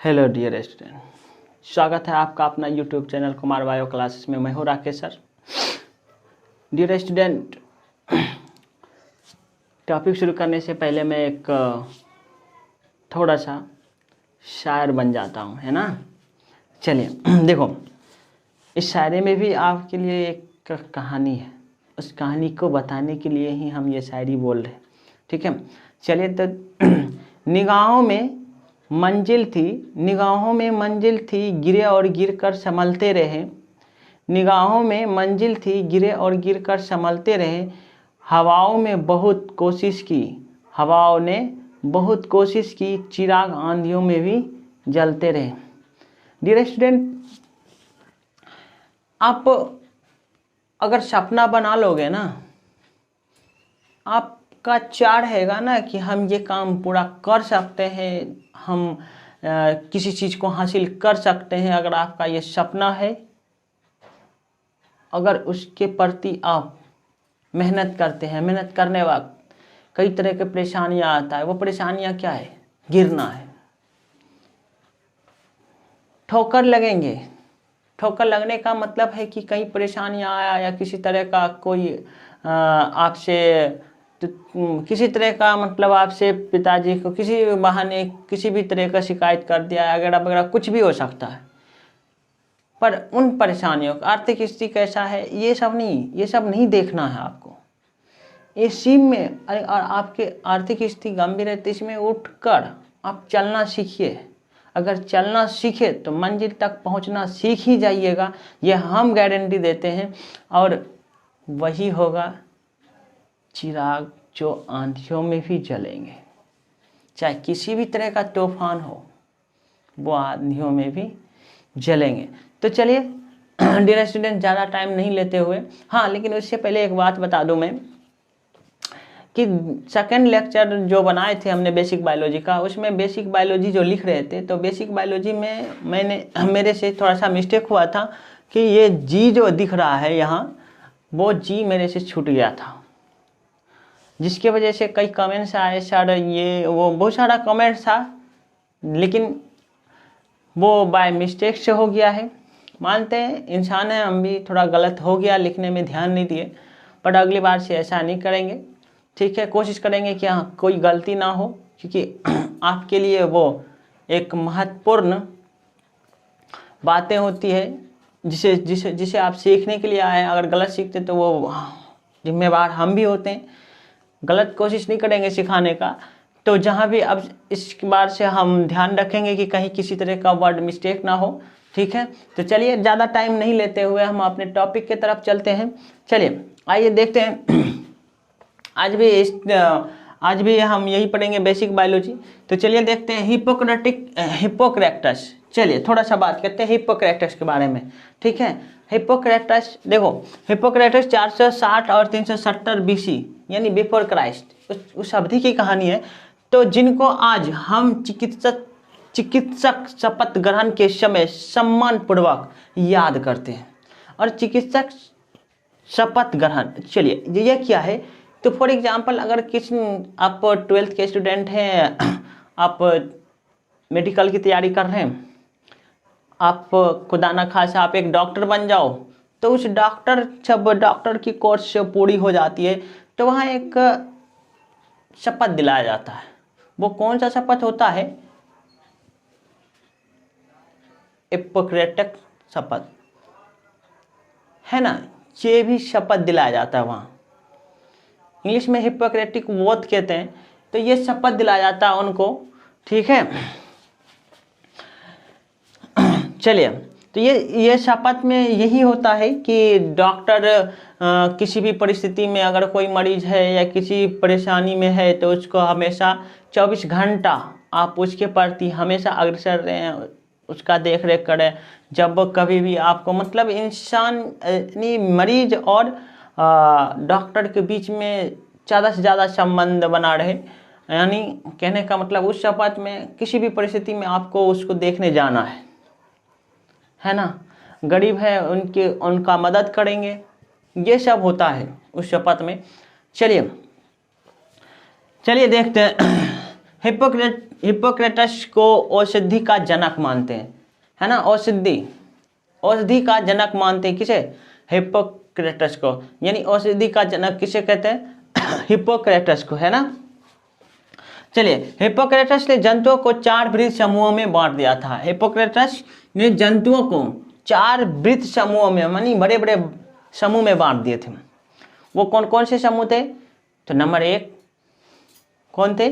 Hello dear student, स्वागत है आपका अपना YouTube channel Kumar bio classes में। मैं हूँ Rakesh sir. Dear student, topic शुरू करने से पहले मैं एक थोड़ा सा शायर बन जाता हूँ, है ना। चलिए देखो, इस शायरी में भी आपके लिए एक कहानी है। उस कहानी को बताने के लिए ही हम ये शायरी बोल रहे हैं, ठीक है। चलिए तो निगाहों में मंजिल थी, निगाहों में मंजिल थी, गिरे और गिरकर संभलते रहे। निगाहों में मंजिल थी, गिरे और गिरकर संभलते रहे। हवाओं में बहुत कोशिश की, हवाओं ने बहुत कोशिश की, चिराग आंधियों में भी जलते रहे। डियर स्टूडेंट, आप अगर सपना बना लोगे ना, आपका चार हैगा ना कि हम ये काम पूरा कर सकते हैं, हम किसी चीज़ को हासिल कर सकते हैं। अगर आपका ये सपना है, अगर उसके प्रति आप मेहनत करते हैं, मेहनत करने वक्त कई तरह के परेशानियां आता है। वो परेशानियां क्या है? गिरना है, ठोकर लगेंगे। ठोकर लगने का मतलब है कि कई परेशानियां आया या किसी तरह का कोई आपसे किसी तरह का मतलब आपसे पिताजी को किसी बहाने किसी भी तरह का शिकायत कर दिया वगैरह वगैरह, कुछ भी हो सकता है। पर उन परेशानियों का आर्थिक स्थिति कैसा है, ये सब नहीं देखना है आपको। इसी में और आपके आर्थिक स्थिति गंभीर है तो इसमें उठकर आप चलना सीखिए। अगर चलना सीखे तो मंजिल तक पहुंचना सीख ही जाइएगा, ये हम गारंटी देते हैं। और वही होगा चिराग जो आंधियों में भी जलेंगे। चाहे किसी भी तरह का तूफान हो, वो आंधियों में भी जलेंगे। तो चलिए डियर स्टूडेंट, ज़्यादा टाइम नहीं लेते हुए, हाँ लेकिन उससे पहले एक बात बता दूं मैं कि सेकंड लेक्चर जो बनाए थे हमने बेसिक बायोलॉजी का, उसमें बेसिक बायोलॉजी जो लिख रहे थे तो बेसिक बायोलॉजी में मेरे से थोड़ा सा मिस्टेक हुआ था कि ये जी जो दिख रहा है यहाँ, वो जी मेरे से छूट गया था, जिसके वजह से कई कमेंट्स आए सर ये वो, बहुत सारा कमेंट्स था, लेकिन वो बाय मिस्टेक से हो गया है। मानते हैं इंसान है, हम भी थोड़ा गलत हो गया, लिखने में ध्यान नहीं दिए, पर अगली बार से ऐसा नहीं करेंगे, ठीक है। कोशिश करेंगे कि हाँ कोई गलती ना हो, क्योंकि आपके लिए वो एक महत्वपूर्ण बातें होती है जिसे जिसे जिसे आप सीखने के लिए आए हैं। अगर गलत सीखते तो वो जिम्मेवार हम भी होते हैं। गलत कोशिश नहीं करेंगे सिखाने का। तो जहाँ भी अब इस बार से हम ध्यान रखेंगे कि कहीं किसी तरह का वर्ड मिस्टेक ना हो, ठीक है। तो चलिए ज़्यादा टाइम नहीं लेते हुए हम अपने टॉपिक की तरफ चलते हैं। चलिए आइए देखते हैं। आज भी हम यही पढ़ेंगे बेसिक बायोलॉजी। तो चलिए देखते हैं हिप्पोक्रेटस। चलिए थोड़ा सा बात करते हैं हिप्पोक्रेटस के बारे में, ठीक है। हिप्पोक्रेटस, देखो हिप्पोक्रेटस 460 और 370 BC यानी बिफोर क्राइस्ट उस अवधि की कहानी है। तो जिनको आज हम चिकित्सक शपथ ग्रहण के समय सम्मान पूर्वक याद करते हैं। और चिकित्सक शपथ ग्रहण, चलिए ये क्या है? तो फॉर एग्जांपल अगर आप 12th के स्टूडेंट हैं, आप मेडिकल की तैयारी कर रहे हैं, आप खुदा न खासा आप एक डॉक्टर बन जाओ, तो उस जब डॉक्टर की कोर्स पूरी हो जाती है तो वहाँ एक शपथ दिलाया जाता है। वो कौन सा शपथ होता है? हिप्पोक्रेटिक शपथ, है ना। ये भी शपथ दिलाया जाता है वहाँ, इंग्लिश में हिप्पोक्रेटिक वोथ कहते हैं। तो ये शपथ दिलाया जाता है उनको, ठीक है। चलिए, तो ये शपथ में यही होता है कि डॉक्टर किसी भी परिस्थिति में अगर कोई मरीज है या किसी परेशानी में है तो उसको हमेशा 24 घंटा आप उसके प्रति हमेशा अग्रसर रहें, उसका देख रेख करें। जब कभी भी आपको मतलब इंसान मरीज और डॉक्टर के बीच में ज़्यादा से ज़्यादा संबंध बना रहे, यानी कहने का मतलब उस शपथ में किसी भी परिस्थिति में आपको उसको देखने जाना है ना। गरीब है उनका मदद करेंगे, ये सब होता है उस शपथ में। चलिए देखते हैं हिप्पोक्रेटस को औषधि का जनक मानते हैं, है ना। औषधि का जनक मानते हैं किसे? हिप्पोक्रेटस को। यानी औषधि का जनक किसे कहते हैं? हिप्पोक्रेटस को, है ना। चलिए, हिप्पोक्रेटस ने जंतुओं को 4 वृत्त समूहों में बांट दिया था। हिप्पोक्रेटस ने जंतुओं को 4 वृत्त समूहों में, मानी बड़े बड़े समूह में बांट दिए थे। वो कौन कौन से समूह थे? तो नंबर 1 कौन थे?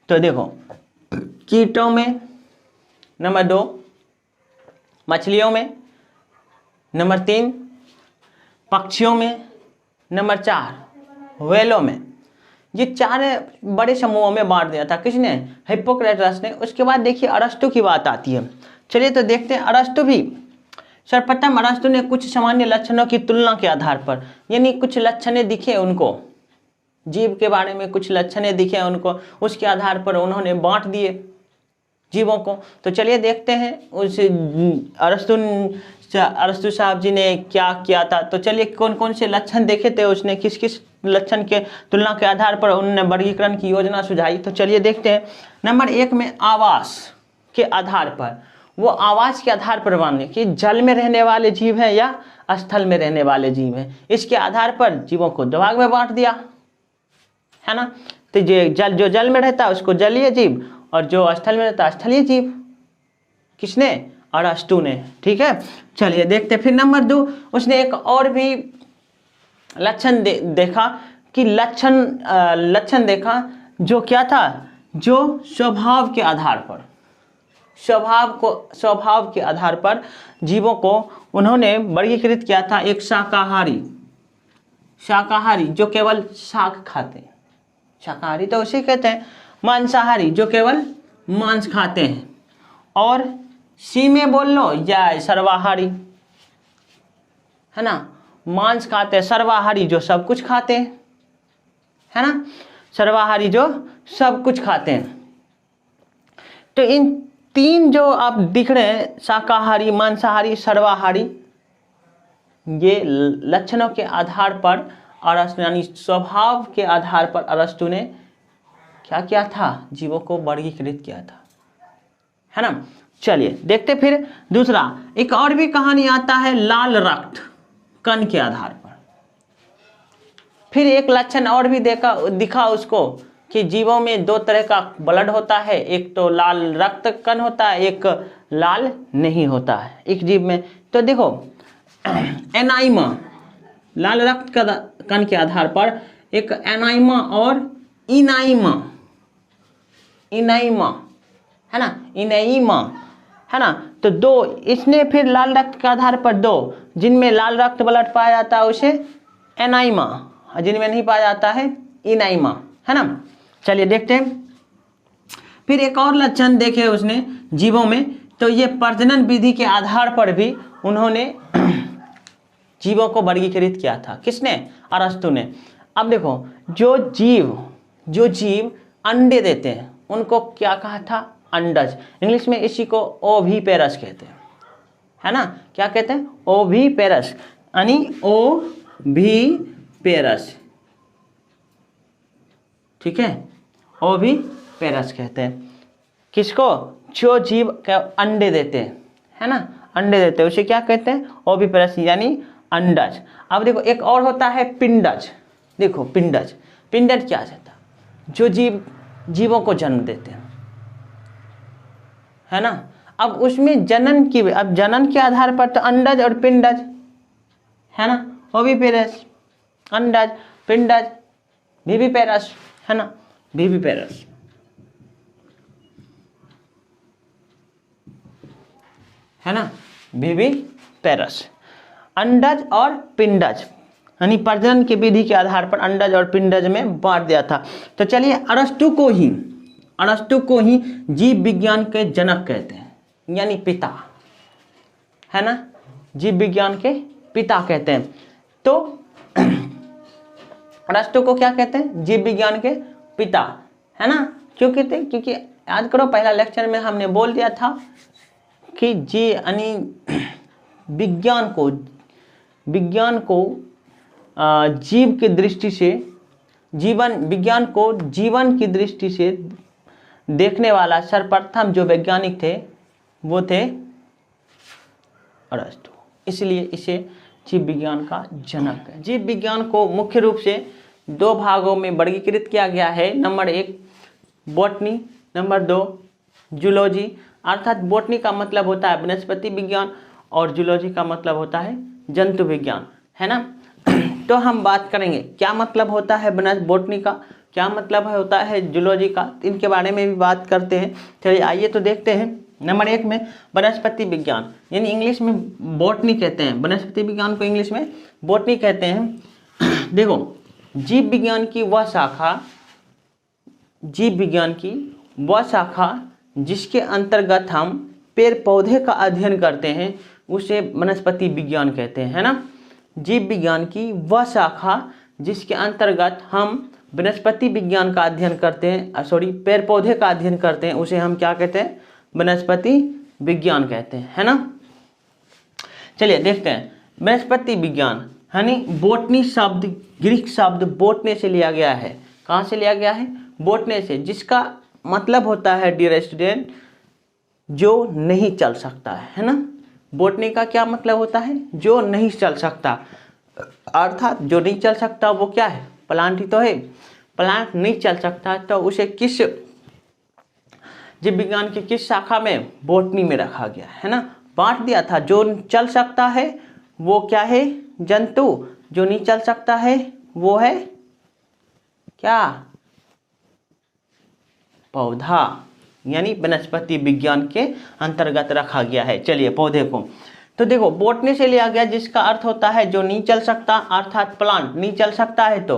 तो देखो, कीटों में, नंबर 2 मछलियों में, नंबर 3 पक्षियों में, नंबर 4 व्हेलों में। ये 4 बड़े समूहों में बांट दिया था। किसने? हिप्पोक्रेटस ने। उसके बाद देखिए अरस्तु की बात आती है। चलिए तो देखते हैं अरस्तु भी। सर्वप्रथम अरस्तु ने कुछ सामान्य लक्षणों की तुलना के आधार पर, यानी कुछ लक्षणें दिखे उनको, जीव के बारे में कुछ लक्षणें दिखे उनको, उसके आधार पर उन्होंने बांट दिए जीवों को। तो चलिए देखते हैं उस अरस्तु साहब जी ने क्या किया था। तो चलिए कौन कौन से लक्षण देखे थे उसने, किस किस लक्षण के तुलना के आधार पर उन्होंने वर्गीकरण की योजना सुझाई। तो चलिए देखते हैं। नंबर 1 में आवास के आधार पर, वो आवास के आधार पर माने कि जल में रहने वाले जीव हैं या स्थल में रहने वाले जीव हैं। इसके आधार पर जीवों को 2 भाग में बांट दिया, है ना। तो जो जल में रहता है उसको जलीय जीव, और जो स्थल में रहता है स्थलीय जीव। किसने? अरस्तु ने। ठीक है, चलिए देखते। फिर नंबर 2, उसने एक और भी लक्षण देखा कि लक्षण देखा जो क्या था? जो स्वभाव के आधार पर, स्वभाव के आधार पर जीवों को उन्होंने वर्गीकृत किया था। एक शाकाहारी जो केवल शाक खाते हैं, शाकाहारी तो उसे कहते हैं। मांसाहारी जो केवल मांस खाते हैं, और सी में बोल लो या सर्वाहारी, है ना। मांस खाते हैं, सर्वाहारी जो सब कुछ खाते हैं, है ना। सर्वाहारी जो सब कुछ खाते हैं। तो इन 3 जो आप दिख रहे हैं, शाकाहारी, मांसाहारी, सर्वाहारी, ये लक्षणों के आधार पर अरस्तु, यानी स्वभाव के आधार पर अरस्तु ने क्या किया था? जीवों को वर्गीकृत किया था, है ना। चलिए देखते फिर दूसरा। एक और भी कहानी आता है लाल रक्त कण के आधार पर। फिर एक लक्षण और भी दिखा उसको कि जीवों में 2 तरह का ब्लड होता है, एक तो लाल रक्त कण होता है, एक लाल नहीं होता है एक जीव में। तो देखो एनाइमा, लाल रक्त कण के आधार पर एक एनाइमा और इनाइमा, है ना, इनाइमा, है ना। तो 2 इसने फिर लाल रक्त के आधार पर 2, जिनमें लाल रक्त ब्लड पाया जाता है उसे एनाइमा, और जिनमें नहीं पाया जाता है इनाइमा, है ना। चलिए देखते हैं। फिर एक और लक्षण देखे उसने जीवों में। तो ये प्रजनन विधि के आधार पर भी उन्होंने जीवों को वर्गीकृत किया था। किसने? अरस्तु ने। अब देखो, जो जीव अंडे देते हैं उनको क्या कहा था? अंडज। इंग्लिश में इसी को ओविपेरस कहते हैं, है ना। क्या कहते हैं? ओविपेरस, यानी ओविपेरस, ठीक है, ओविपेरस कहते हैं किसको? जो जीव अंडे देते हैं, है ना, अंडे देते हैं उसे क्या कहते हैं? ओविपेरस, यानी अंडज। अब देखो एक और होता है पिंडज। देखो पिंडज क्या होता है? जो जीवों को जन्म देते हैं, है ना। अब उसमें जनन के आधार पर तो अंडज और पिंडज, है ना, ओविपेरस, अंडज, पिंडज, विविपेरस, है ना, विविपेरस, है ना, विविपेरस। अंडज और पिंडज, यानी प्रजनन की विधि के आधार पर अंडज और पिंडज में बांट दिया था। तो चलिए अरस्तु को ही जीव विज्ञान के जनक कहते हैं, यानी पिता, है ना, जीव विज्ञान के पिता कहते हैं। तो अरस्तु को क्या कहते हैं? जीव विज्ञान के पिता, है ना। क्योंकि याद करो पहला लेक्चर में हमने बोल दिया था कि यानी विज्ञान को जीवन की दृष्टि से देखने वाला सर्वप्रथम जो वैज्ञानिक थे वो थे अरस्तु, इसलिए इसे जीव विज्ञान का जनक है। जीव विज्ञान को मुख्य रूप से 2 भागों में वर्गीकृत किया गया है। Number 1 botany, number 2 zoology. अर्थात बॉटनी का मतलब होता है वनस्पति विज्ञान और जूलॉजी का मतलब होता है जंतु विज्ञान, है ना। तो हम बात करेंगे क्या मतलब होता है बॉटनी का, क्या मतलब होता है जूलॉजी का, इनके बारे में भी बात करते हैं। चलिए आइए तो देखते हैं। नंबर 1 में वनस्पति विज्ञान, यानी इंग्लिश में बॉटनी कहते हैं, वनस्पति विज्ञान को इंग्लिश में बॉटनी कहते हैं। देखो, जीव विज्ञान की वह शाखा जिसके अंतर्गत हम पेड़ पौधे का अध्ययन करते हैं उसे वनस्पति विज्ञान कहते हैं, है ना। जीव विज्ञान की वह शाखा जिसके अंतर्गत हम वनस्पति विज्ञान का अध्ययन करते हैं, पेड़ पौधे का अध्ययन करते हैं, उसे हम क्या कहते हैं, वनस्पति विज्ञान कहते हैं, है ना। चलिए देखते हैं वनस्पति विज्ञान, यानी बोटनी शब्द ग्रीक शब्द बोटने से लिया गया है। कहाँ से लिया गया है, बोटने से, जिसका मतलब होता है डियर स्टूडेंट जो नहीं चल सकता है ना। बोटनी का क्या मतलब होता है, जो नहीं चल सकता, अर्थात जो नहीं चल सकता वो क्या है, प्लांट ही तो है। प्लांट नहीं चल सकता तो उसे किस जीव विज्ञान की किस शाखा में, बोटनी में रखा गया है ना, बांट दिया था। जो चल सकता है वो क्या है, जंतु, जो नहीं चल सकता है वो है क्या, पौधा, यानी वनस्पति विज्ञान के अंतर्गत रखा गया है। चलिए पौधे को तो देखो बोटनी से लिया गया, जिसका अर्थ होता है जो नहीं चल सकता, अर्थात प्लांट नहीं चल सकता है तो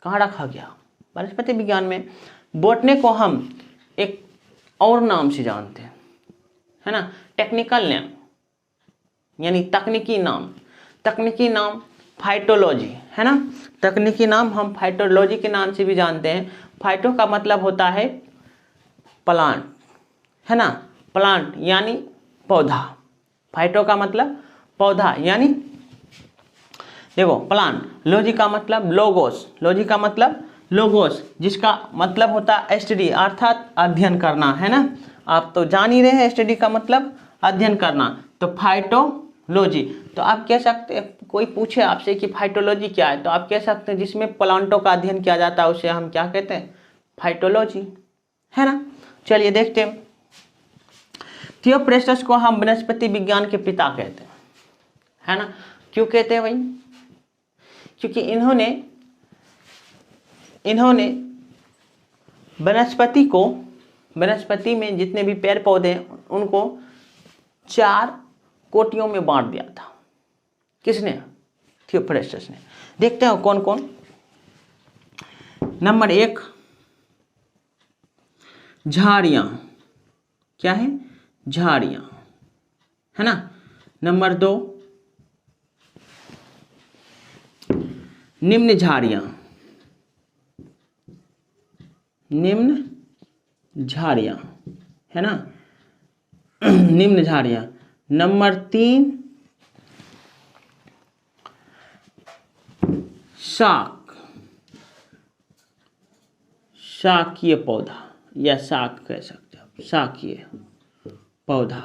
कहाँ रखा गया, वनस्पति विज्ञान में। बोटनी को हम एक और नाम से जानते हैं, है ना, टेक्निकल नेम, यानी तकनीकी नाम फाइटोलॉजी, है ना। तकनीकी नाम हम फाइटोलॉजी के नाम से भी जानते हैं। फाइटो का मतलब होता है प्लांट, है ना, प्लांट यानी पौधा। फाइटो का मतलब पौधा यानी देखो प्लांट। लॉजी का मतलब लोगोस, जिसका मतलब होता है स्टडी, अर्थात अध्ययन करना, है ना। आप तो जान ही रहे हैं स्टडी का मतलब अध्ययन करना, तो फाइटोलॉजी। तो आप कह सकते हैं, कोई पूछे आपसे कि फाइटोलॉजी क्या है, तो आप कह सकते हैं जिसमें प्लांटों का अध्ययन किया जाता है उसे हम क्या कहते हैं, फाइटोलॉजी, है ना। चलिए देखते हैं। थियोफ्रेस्टस को हम वनस्पति विज्ञान के पिता कहते हैं, है ना। क्यों कहते हैं भाई, क्योंकि इन्होंने वनस्पति में जितने भी पेड़ पौधे हैं उनको 4 कोटियों में बांट दिया था। किसने, थियोफ्रेस्टस ने। देखते हैं कौन कौन। नंबर 1 झाड़ियां, क्या है, झाड़ियां, है ना। नंबर 2 निम्न झाड़ियां, है ना, निम्न झाड़ियां। नंबर 3 शाकीय पौधा, या शाक कह सकते हो, शाकीय पौधा,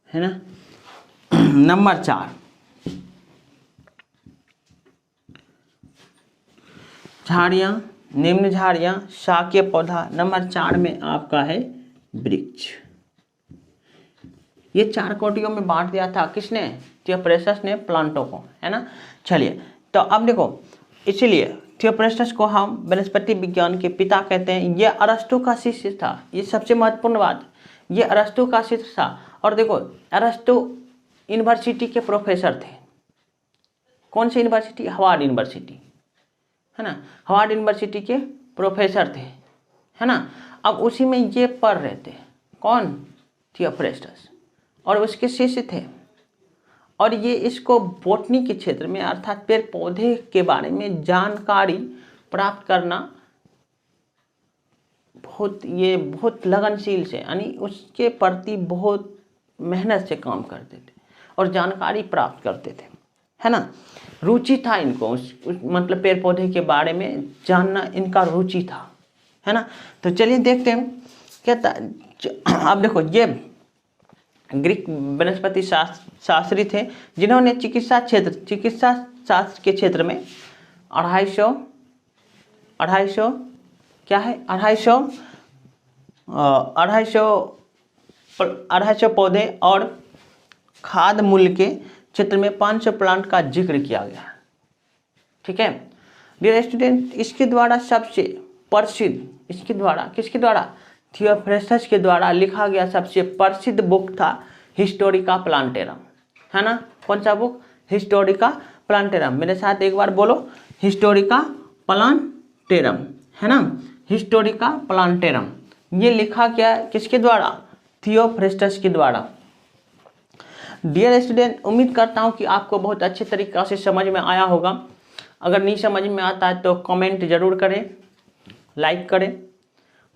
है ना। नंबर 4 झाड़ियां, निम्न झाड़ियां, शाकीय पौधा। नंबर 4 में आपका है वृक्ष। ये 4 कोटियों में बांट दिया था किसने, थियोफ्रेस्टस ने प्लांटों को, है ना। चलिए तो अब देखो, इसलिए थियोफ्रेस्टस को हम वनस्पति विज्ञान के पिता कहते हैं। ये अरस्तु का शिष्य था, ये सबसे महत्वपूर्ण बात, ये अरस्तु का शिष्य था। और देखो अरस्तु यूनिवर्सिटी के प्रोफेसर थे। कौन सी यूनिवर्सिटी, हार्वर्ड यूनिवर्सिटी, है ना, हार्वर्ड यूनिवर्सिटी के प्रोफेसर थे, है ना। अब उसी में ये पढ़ रहे थे, कौन, थियोफ्रेस्टस, और उसके शिष्य थे। और ये इसको बोटनी के क्षेत्र में, अर्थात पेड़ पौधे के बारे में जानकारी प्राप्त करना बहुत लगनशील से, यानी उसके प्रति बहुत मेहनत से काम करते थे और जानकारी प्राप्त करते थे, है ना। रुचि था इनको मतलब पेड़ पौधे के बारे में जानना इनका रुचि था, है ना। तो चलिए देखते हैं क्या अब देखो, ये ग्रीक वनस्पति शास्त्री थे जिन्होंने चिकित्सा शास्त्र के क्षेत्र में 250 क्या है 250 पौधे और खाद्य मूल्य के क्षेत्र में 500 प्लांट का जिक्र किया गया। ठीक है डियर स्टूडेंट, इसके द्वारा सबसे प्रसिद्ध, इसके द्वारा किसके द्वारा, थियोफ्रेस्टस के द्वारा लिखा गया सबसे प्रसिद्ध बुक था हिस्टोरिका प्लांटेरम, है ना। कौन सा बुक, हिस्टोरिका प्लांटेरम, मेरे साथ एक बार बोलो, हिस्टोरिका प्लांटेरम, है ना, हिस्टोरिका प्लांटेरम। ये लिखा क्या किसके द्वारा, थियोफ्रेस्टस के द्वारा। डियर स्टूडेंट, उम्मीद करता हूँ कि आपको बहुत अच्छे तरीक़े से समझ में आया होगा। अगर नहीं समझ में आता है तो कमेंट जरूर करें, लाइक करें,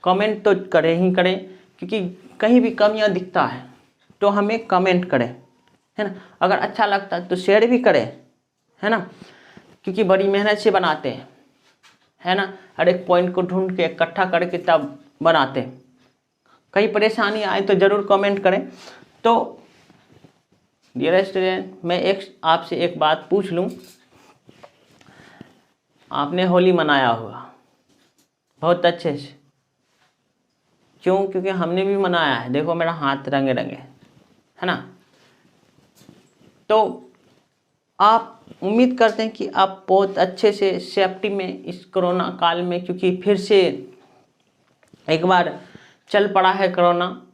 कमेंट तो करें ही करें, क्योंकि कहीं भी कमियां दिखता है तो हमें कमेंट करें, है ना। अगर अच्छा लगता है तो शेयर भी करें, है ना, क्योंकि बड़ी मेहनत से बनाते हैं, है ना। हर एक पॉइंट को ढूंढ के इकट्ठा करके तब बनाते हैं। कहीं परेशानी आए तो ज़रूर कमेंट करें। तो डियर स्टूडेंट, मैं आपसे एक बात पूछ लूँ, आपने होली मनाया होगा बहुत अच्छे से, क्यों, क्योंकि हमने भी मनाया है, देखो मेरा हाथ रंगे रंगे, है ना। तो आप उम्मीद करते हैं कि आप बहुत अच्छे से सेफ्टी में इस कोरोना काल में, क्योंकि फिर से एक बार चल पड़ा है कोरोना,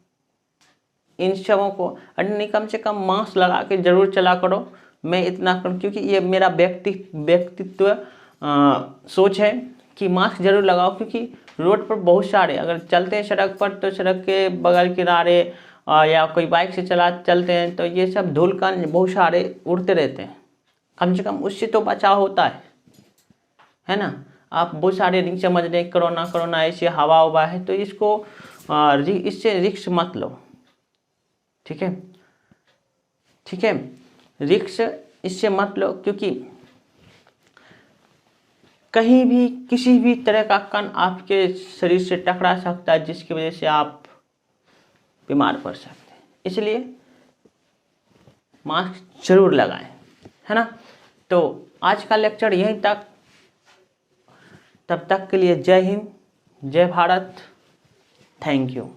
इन सबों को नहीं कम से कम मास्क लगा के जरूर चला करो। मैं इतना करूँ क्योंकि ये मेरा व्यक्तित्व सोच है कि मास्क जरूर लगाओ, क्योंकि रोड पर बहुत सारे अगर चलते हैं सड़क पर तो सड़क के बगल किनारे या कोई बाइक से चलते हैं तो ये सब धूल कण बहुत सारे उड़ते रहते हैं, कम से कम उससे तो बचाव होता है ना। आप बहुत सारे रिंग समझ रहे हैं कोरोना ऐसे हवा उवा है, तो इसको इससे रिस्क मत लो, ठीक है, रिस्क इससे मत लो, क्योंकि कहीं भी किसी भी तरह का कण आपके शरीर से टकरा सकता है, जिसकी वजह से आप बीमार पड़ सकते हैं। इसलिए मास्क जरूर लगाएं, है ना। तो आज का लेक्चर यहीं तक, तब तक के लिए जय हिंद, जय भारत, थैंक यू।